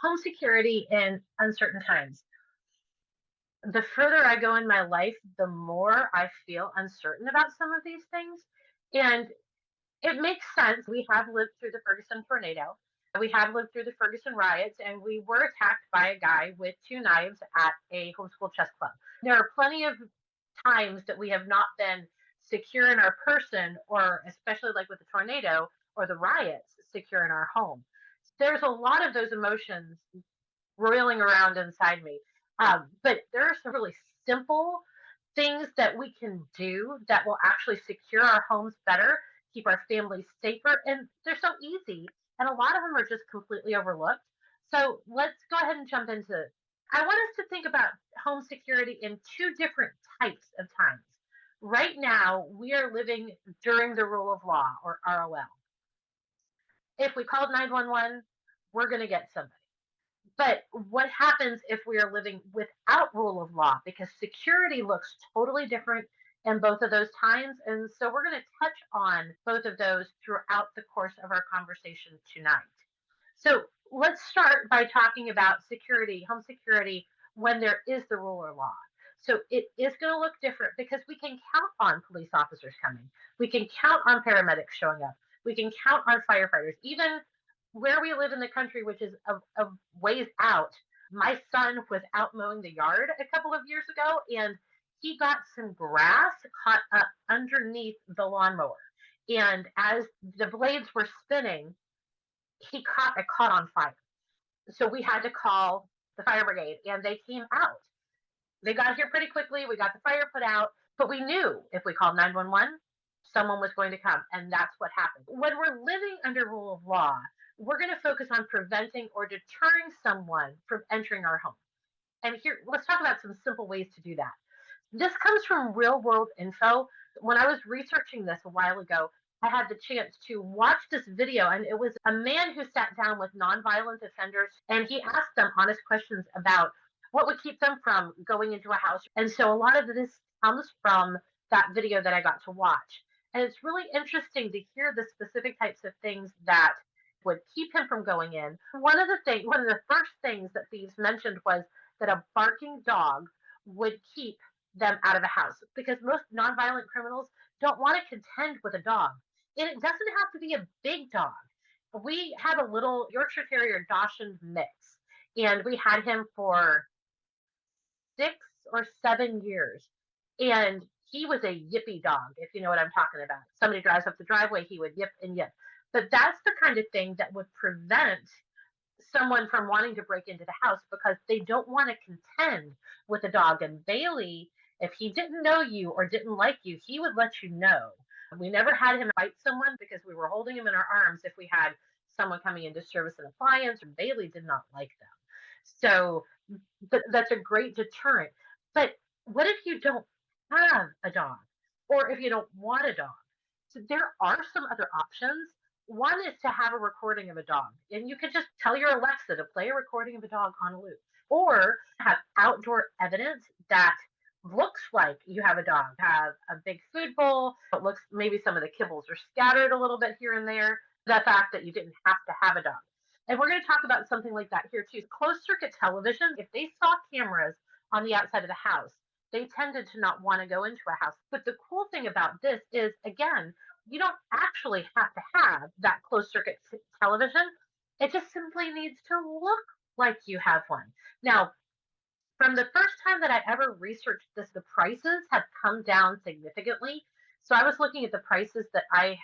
home security in uncertain times. The further I go in my life, the more I feel uncertain about some of these things. And it makes sense. We have lived through the Ferguson tornado. We have lived through the Ferguson riots, and we were attacked by a guy with two knives at a homeschool chess club. There are plenty of times that we have not been secure in our person, or especially like with the tornado or the riots, secure in our home. There's a lot of those emotions roiling around inside me. But there are some really simple things that we can do that will actually secure our homes better, keep our families safer, and they're so easy. And a lot of them are just completely overlooked. So let's go ahead and jump into it. I want us to think about home security in two different types of times. Right now, we are living during the rule of law, or ROL. If we called 911, we're going to get somebody. But what happens if we are living without rule of law? Because security looks totally different in both of those times. And so we're going to touch on both of those throughout the course of our conversation tonight. So let's start by talking about security, home security, when there is the rule of law. So it is going to look different because we can count on police officers coming. We can count on paramedics showing up. We can count on firefighters. Even where we live in the country, which is a ways out, my son was out mowing the yard a couple of years ago, and he got some grass caught up underneath the lawnmower. And as the blades were spinning, it caught on fire. So we had to call the fire brigade, and they came out. They got here pretty quickly. We got the fire put out, but we knew if we called 911, someone was going to come, and that's what happened. When we're living under rule of law, we're going to focus on preventing or deterring someone from entering our home. And here, let's talk about some simple ways to do that. This comes from real world info. When I was researching this a while ago, I had the chance to watch this video, and it was a man who sat down with nonviolent offenders, and he asked them honest questions about what would keep them from going into a house. And so a lot of this comes from that video that I got to watch. And it's really interesting to hear the specific types of things that would keep him from going in. One of the first things that thieves mentioned was that a barking dog would keep them out of the house because most nonviolent criminals don't want to contend with a dog. And it doesn't have to be a big dog. We had a little Yorkshire Terrier Dachshund mix, and we had him for 6 or 7 years. And he was a yippy dog, if you know what I'm talking about. Somebody drives up the driveway, he would yip and yip. But that's the kind of thing that would prevent someone from wanting to break into the house because they don't want to contend with a dog. And Bailey, if he didn't know you or didn't like you, he would let you know. We never had him fight someone because we were holding him in our arms if we had someone coming in to service an appliance. Bailey did not like them. So but that's a great deterrent. But what if you don't have a dog or if you don't want a dog? So there are some other options. One is to have a recording of a dog, and you could just tell your Alexa to play a recording of a dog on a loop, or have outdoor evidence that looks like you have a dog. Have a big food bowl. It looks maybe some of the kibbles are scattered a little bit here and there. The fact that you didn't have to have a dog. And we're going to talk about something like that here too. Closed circuit television, if they saw cameras on the outside of the house, they tended to not want to go into a house. But the cool thing about this is, again, you don't actually have to have that closed circuit television. It just simply needs to look like you have one. Now, from the first time that I ever researched this, the prices have come down significantly. So I was looking at the prices that I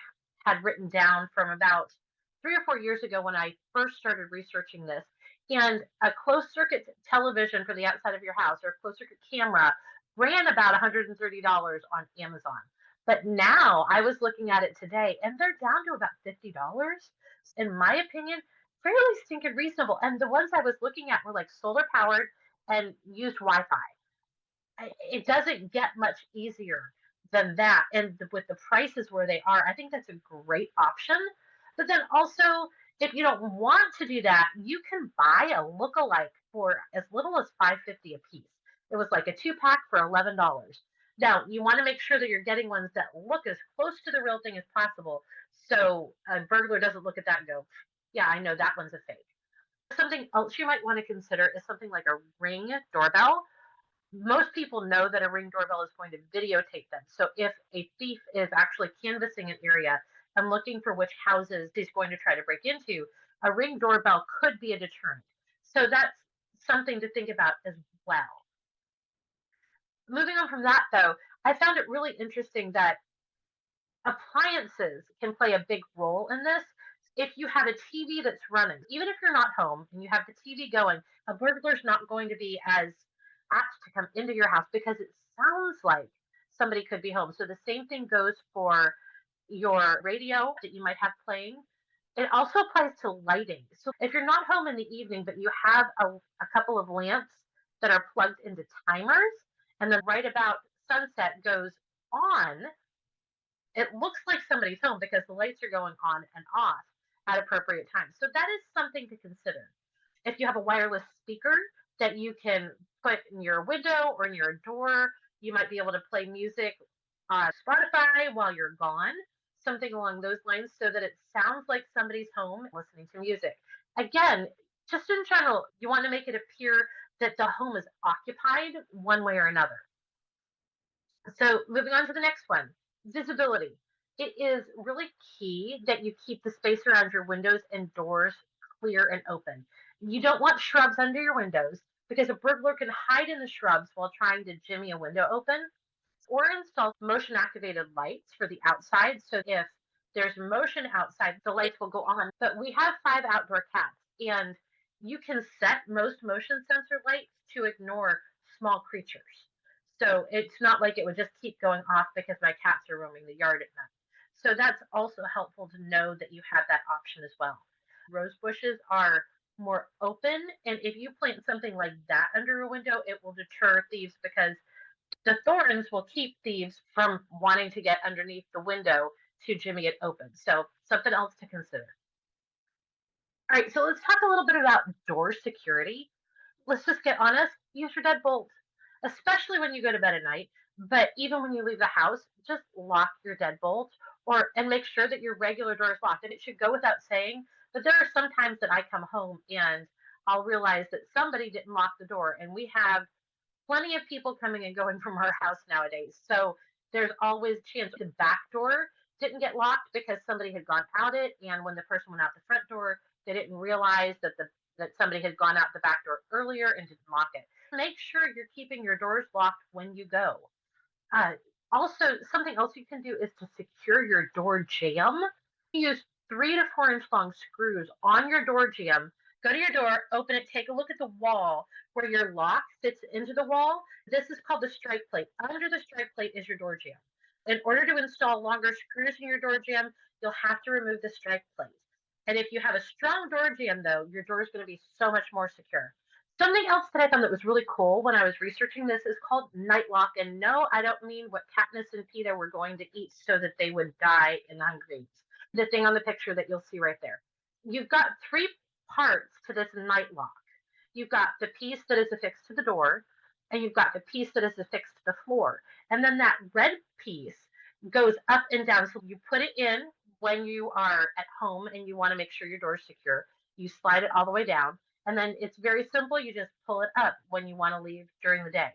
had written down from about 3 or 4 years ago when I first started researching this. And a closed circuit television for the outside of your house or a closed circuit camera ran about $130 on Amazon. But now I was looking at it today and they're down to about $50. In my opinion, fairly stinking reasonable. And the ones I was looking at were like solar powered and used Wi-Fi. It doesn't get much easier than that. And with the prices where they are, I think that's a great option. But then also, if you don't want to do that, you can buy a look-alike for as little as $5.50 a piece. It was like a 2-pack for $11. Now, you want to make sure that you're getting ones that look as close to the real thing as possible so a burglar doesn't look at that and go, yeah, I know that one's a fake. Something else you might want to consider is something like a Ring doorbell. Most people know that a Ring doorbell is going to videotape them. So if a thief is actually canvassing an area and looking for which houses he's going to try to break into, a Ring doorbell could be a deterrent. So that's something to think about as well. Moving on from that, though, I found it really interesting that appliances can play a big role in this. If you have a TV that's running, even if you're not home and you have the TV going, a burglar's not going to be as apt to come into your house because it sounds like somebody could be home. So the same thing goes for your radio that you might have playing. It also applies to lighting. So if you're not home in the evening, but you have a couple of lamps that are plugged into timers, and then right about sunset goes on, it looks like somebody's home because the lights are going on and off at appropriate times. So that is something to consider. If you have a wireless speaker that you can put in your window or in your door, you might be able to play music on Spotify while you're gone, something along those lines, so that it sounds like somebody's home listening to music. Again, just in general, you want to make it appear that the home is occupied one way or another. So moving on to the next one, visibility. It is really key that you keep the space around your windows and doors clear and open. You don't want shrubs under your windows because a burglar can hide in the shrubs while trying to jimmy a window open, or install motion activated lights for the outside. So if there's motion outside, the lights will go on. But we have 5 outdoor cats, and you can set most motion sensor lights to ignore small creatures. So it's not like it would just keep going off because my cats are roaming the yard at night. So that's also helpful to know that you have that option as well. Rose bushes are more open, and if you plant something like that under a window, it will deter thieves because the thorns will keep thieves from wanting to get underneath the window to jimmy it open. So something else to consider. All right, so let's talk a little bit about door security. Let's just get honest, use your deadbolt, especially when you go to bed at night. But even when you leave the house, just lock your deadbolt or and make sure that your regular door is locked. And it should go without saying, but there are some times that I come home and I'll realize that somebody didn't lock the door, and we have plenty of people coming and going from our house nowadays. So there's always a chance the back door didn't get locked because somebody had gone out it, and when the person went out the front door, they didn't realize that somebody had gone out the back door earlier and didn't lock it. Make sure you're keeping your doors locked when you go. Uh, Also, something else you can do is to secure your door jamb. Use 3 to 4 inch long screws on your door jamb. Go to your door, open it, take a look at the wall where your lock fits into the wall. This is called the strike plate. Under the strike plate is your door jamb. In order to install longer screws in your door jamb, you'll have to remove the strike plate. And if you have a strong door jamb, though, your door is going to be so much more secure. Something else that I found that was really cool when I was researching this is called night lock. And no, I don't mean what Katniss and Peeta were going to eat so that they would die in Hunger the thing on the picture that you'll see right there. You've got 3 parts to this night lock. You've got the piece that is affixed to the door, and you've got the piece that is affixed to the floor. And then that red piece goes up and down. So you put it in when you are at home and you want to make sure your door is secure. You slide it all the way down. And then it's very simple. You just pull it up when you want to leave during the day.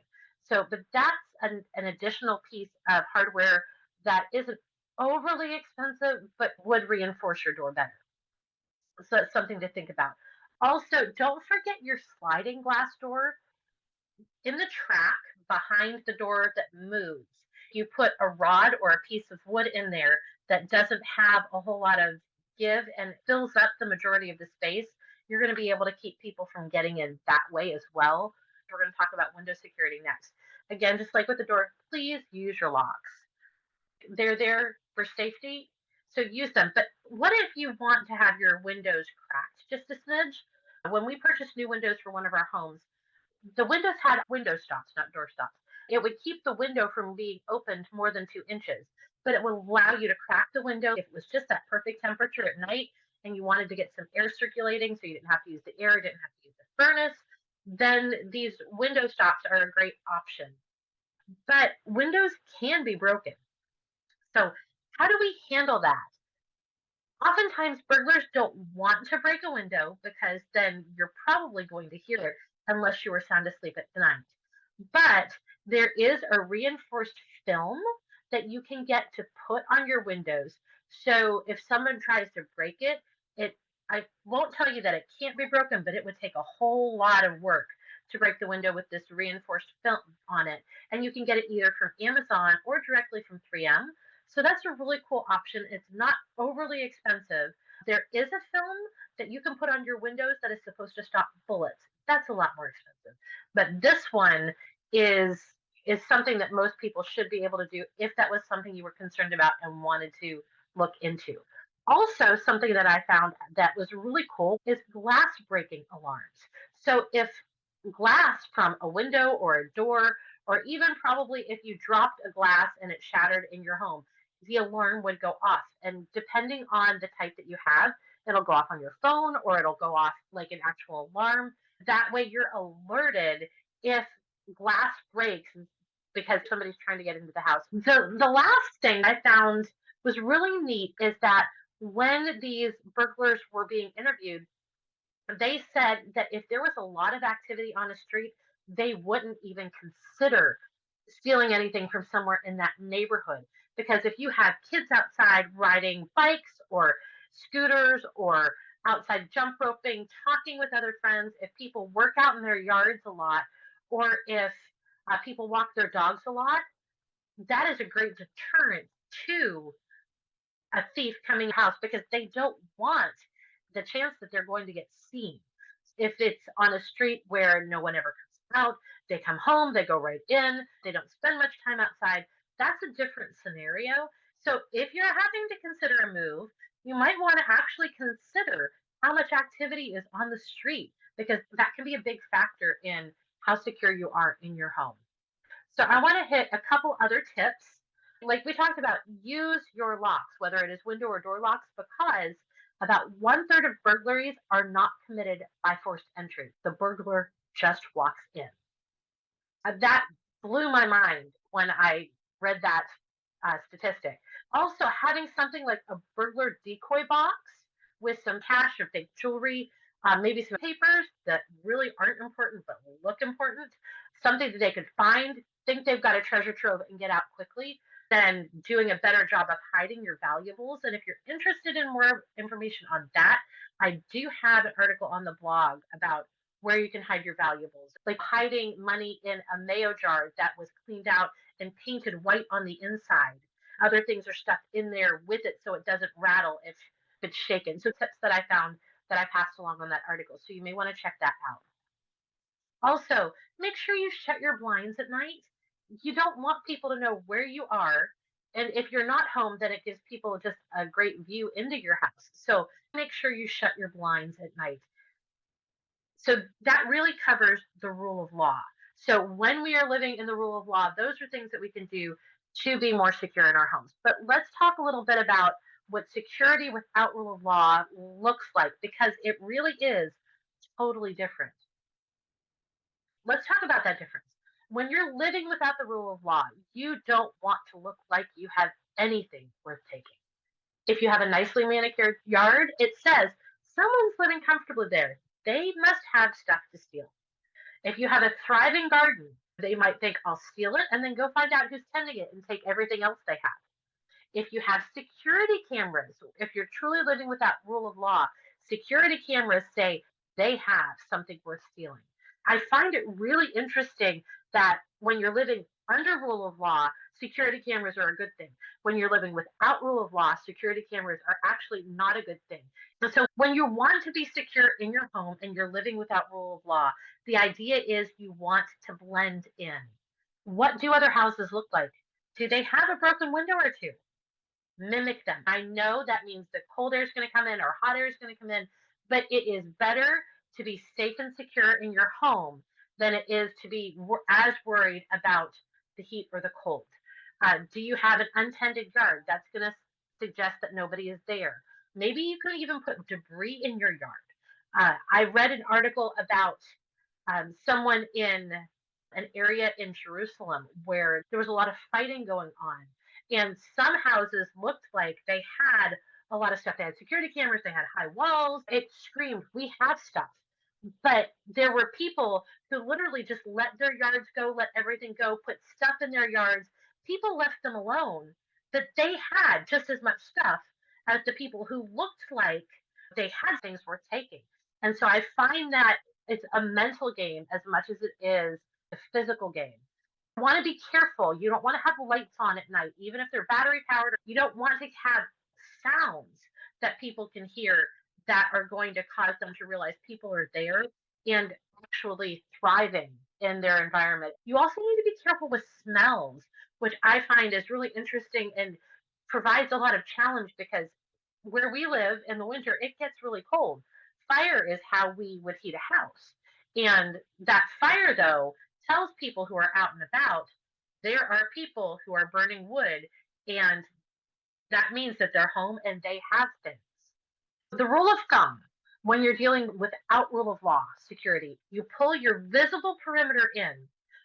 So, but that's an additional piece of hardware that isn't overly expensive, but would reinforce your door better. So that's something to think about. Also, don't forget your sliding glass door in the track behind the door that moves. You put a rod or a piece of wood in there that doesn't have a whole lot of give and fills up the majority of the space. You're going to be able to keep people from getting in that way as well. We're going to talk about window security next. Again, just like with the door, please use your locks. They're there for safety, so use them. But what if you want to have your windows cracked just a smidge? When we purchased new windows for one of our homes, the windows had window stops, not door stops. It would keep the window from being opened more than 2 inches, but it would allow you to crack the window if it was just that perfect temperature at night and you wanted to get some air circulating so you didn't have to use the air, didn't have to use the furnace. Then these window stops are a great option. But windows can be broken. So, how do we handle that? Oftentimes, burglars don't want to break a window because then you're probably going to hear it unless you were sound asleep at night. But there is a reinforced film that you can get to put on your windows. So if someone tries to break it, it I won't tell you that it can't be broken, but it would take a whole lot of work to break the window with this reinforced film on it. And you can get it either from Amazon or directly from 3M. So that's a really cool option. It's not overly expensive. There is a film that you can put on your windows that is supposed to stop bullets. That's a lot more expensive. But this one is is something that most people should be able to do if that was something you were concerned about and wanted to look into. Also, something that I found that was really cool is glass breaking alarms. So if glass from a window or a door, or even probably if you dropped a glass and it shattered in your home, the alarm would go off. And depending on the type that you have, it'll go off on your phone or it'll go off like an actual alarm. That way you're alerted if glass breaks because somebody's trying to get into the house. The last thing I found was really neat is that when these burglars were being interviewed, they said that if there was a lot of activity on a street, they wouldn't even consider stealing anything from somewhere in that neighborhood. Because if you have kids outside riding bikes or scooters or outside jump roping, talking with other friends, if people work out in their yards a lot, or if people walk their dogs a lot, that is a great deterrent to a thief coming to the house because they don't want the chance that they're going to get seen. If it's on a street where no one ever comes out, they come home, they go right in, they don't spend much time outside, that's a different scenario. So if you're having to consider a move, you might want to actually consider how much activity is on the street because that can be a big factor in how secure you are in your home. So I want to hit a couple other tips. Like we talked about, use your locks, whether it is window or door locks, because about one third of burglaries are not committed by forced entry. The burglar just walks in. That blew my mind when I read that statistic. Also, having something like a burglar decoy box with some cash or fake jewelry, maybe some papers that really aren't important but look important, something that they could find, think they've got a treasure trove, and get out quickly, then doing a better job of hiding your valuables. And if you're interested in more information on that, I do have an article on the blog about where you can hide your valuables, like hiding money in a mayo jar that was cleaned out and painted white on the inside. Other things are stuck in there with it so it doesn't rattle if it's shaken. So tips that I found that I passed along on that article. So you may want to check that out. Also, make sure you shut your blinds at night. You don't want people to know where you are. And if you're not home, then it gives people just a great view into your house. So make sure you shut your blinds at night. So that really covers the rule of law. So when we are living in the rule of law, those are things that we can do to be more secure in our homes. But let's talk a little bit about what security without rule of law looks like because it really is totally different. Let's talk about that difference. When you're living without the rule of law, you don't want to look like you have anything worth taking. If you have a nicely manicured yard, it says someone's living comfortably there. They must have stuff to steal. If you have a thriving garden, they might think, I'll steal it and then go find out who's tending it and take everything else they have. If you have security cameras, if you're truly living without rule of law, security cameras say they have something worth stealing. I find it really interesting that when you're living under rule of law, security cameras are a good thing. When you're living without rule of law, security cameras are actually not a good thing. So when you want to be secure in your home and you're living without rule of law, the idea is you want to blend in. What do other houses look like? Do they have a broken window or two? Mimic them. I know that means the cold air is going to come in or hot air is going to come in, but it is better to be safe and secure in your home than it is to be as worried about the heat or the cold. Do you have an untended yard? That's going to suggest that nobody is there. Maybe you could even put debris in your yard. I read an article about someone in an area in Jerusalem where there was a lot of fighting going on. And some houses looked like they had a lot of stuff. They had security cameras, they had high walls. It screamed, we have stuff. But there were people who literally just let their yards go, let everything go, put stuff in their yards. People left them alone, but they had just as much stuff as the people who looked like they had things worth taking. And so I find that it's a mental game as much as it is a physical game. You want to be careful. You don't want to have lights on at night, even if they're battery powered. You don't want to have sounds that people can hear that are going to cause them to realize people are there and actually thriving in their environment. You also need to be careful with smells, which I find is really interesting and provides a lot of challenge because where we live in the winter, it gets really cold. Fire is how we would heat a house. And that fire, though, tells people who are out and about there are people who are burning wood, and that means that they're home and they have things. The rule of thumb when you're dealing without rule of law security, you pull your visible perimeter in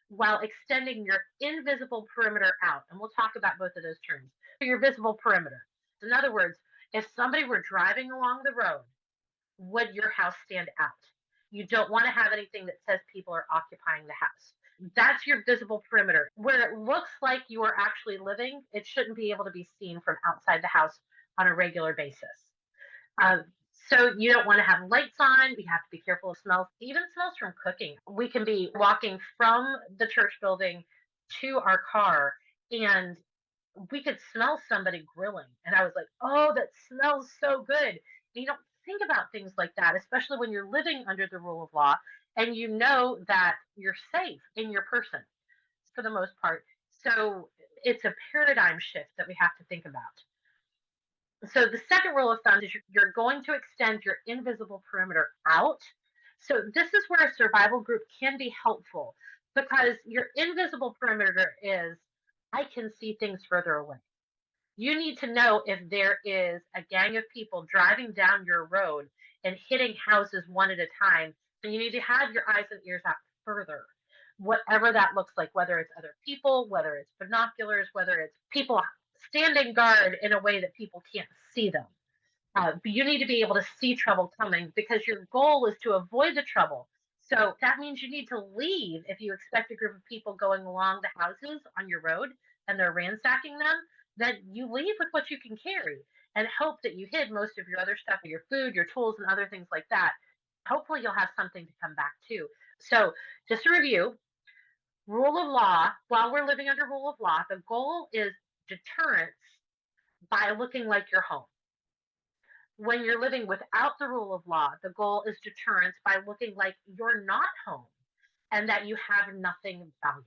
while extending your invisible perimeter out. And we'll talk about both of those terms. Your visible perimeter. In other words, if somebody were driving along the road, would your house stand out? You don't want to have anything that says people are occupying the house. That's your visible perimeter. Where it looks like you are actually living, it shouldn't be able to be seen from outside the house on a regular basis. Um, so you don't want to have lights on. You have to be careful of smells, even smells from cooking. We can be walking from the church building to our car and we could smell somebody grilling. And I was like, oh, that smells so good. And you don't think about things like that, especially when you're living under the rule of law and you know that you're safe in your person for the most part. So it's a paradigm shift that we have to think about. So the second rule of thumb is you're going to extend your invisible perimeter out. So this is where a survival group can be helpful because your invisible perimeter is I can see things further away. You need to know if there is a gang of people driving down your road and hitting houses one at a time. And you need to have your eyes and ears out further, whatever that looks like, whether it's other people, whether it's binoculars, whether it's people standing guard in a way that people can't see them. But you need to be able to see trouble coming because your goal is to avoid the trouble. So that means you need to leave if you expect a group of people going along the houses on your road and they're ransacking them, then you leave with what you can carry and hope that you hid most of your other stuff, your food, your tools, and other things like that. Hopefully, you'll have something to come back to. So, just to review, rule of law, while we're living under rule of law, the goal is deterrence by looking like you're home. When you're living without the rule of law, the goal is deterrence by looking like you're not home and that you have nothing valuable.